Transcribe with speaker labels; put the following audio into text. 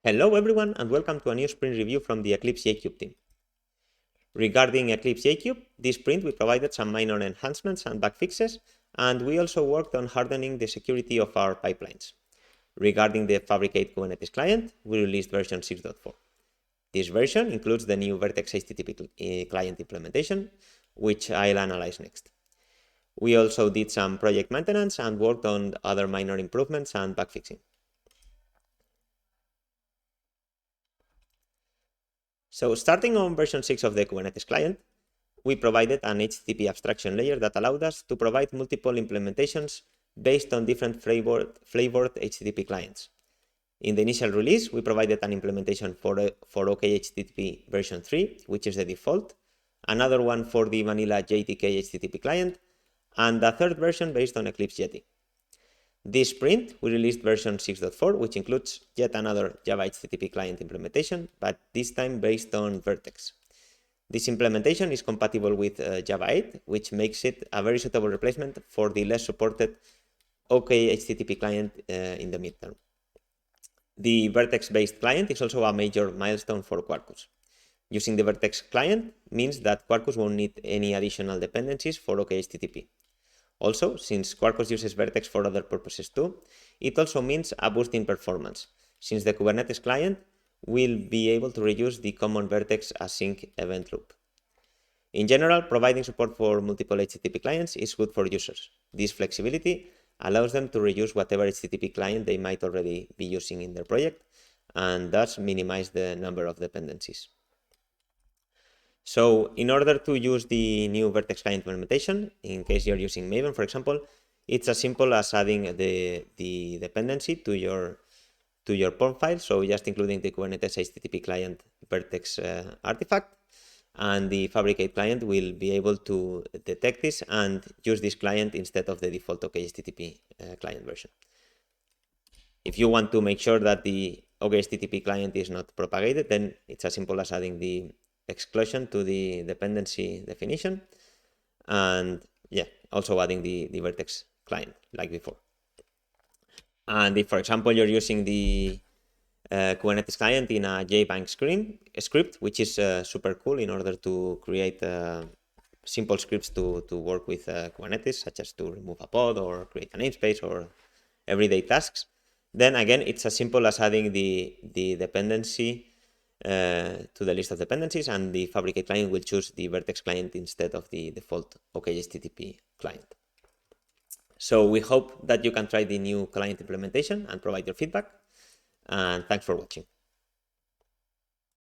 Speaker 1: Hello everyone and welcome to a new sprint review from the Eclipse JKube team. Regarding Eclipse JKube, this sprint we provided some minor enhancements and bug fixes, and we also worked on hardening the security of our pipelines. Regarding the Fabric8 Kubernetes Client, we released version 6.4. This version includes the new Vert.x HttpClient implementation, which I'll analyze next. We also did some project maintenance and worked on other minor improvements and bug fixing. So starting on version 6 of the Kubernetes client, we provided an HTTP abstraction layer that allowed us to provide multiple implementations based on different flavored HTTP clients. In the initial release, we provided an implementation for OkHttp version 3, which is the default, another one for the vanilla JKube HTTP client, and a third version based on Eclipse Jetty. This sprint, we released version 6.4, which includes yet another Java HTTP client implementation, but this time based on Vert.x. This implementation is compatible with Java 8, which makes it a very suitable replacement for the less supported OkHttp client in the midterm. The Vert.x-based client is also a major milestone for Quarkus. Using the Vert.x client means that Quarkus won't need any additional dependencies for OkHttp. Also, since Quarkus uses Vert.x for other purposes too, it also means a boost in performance, since the Kubernetes client will be able to reuse the common Vert.x async event loop. In general, providing support for multiple HTTP clients is good for users. This flexibility allows them to reuse whatever HTTP client they might already be using in their project, and thus minimize the number of dependencies. So in order to use the new Vert.x client implementation, in case you're using Maven, for example, it's as simple as adding the dependency to your POM file. So just including the Kubernetes HTTP client Vert.x artifact, and the Fabric8 client will be able to detect this and use this client instead of the default OkHttp client version. If you want to make sure that the OkHttp client is not propagated, then it's as simple as adding the exclusion to the dependency definition, and also adding the Vert.x client like before. And if, for example, you're using the Kubernetes client in a JBank script, which is super cool in order to create simple scripts to work with Kubernetes, such as to remove a pod or create a namespace or everyday tasks, then again, it's as simple as adding the dependency to the list of dependencies, and the Fabric8 client will choose the Vert.x client instead of the default OkHttp client. So we hope that you can try the new client implementation and provide your feedback, and thanks for watching.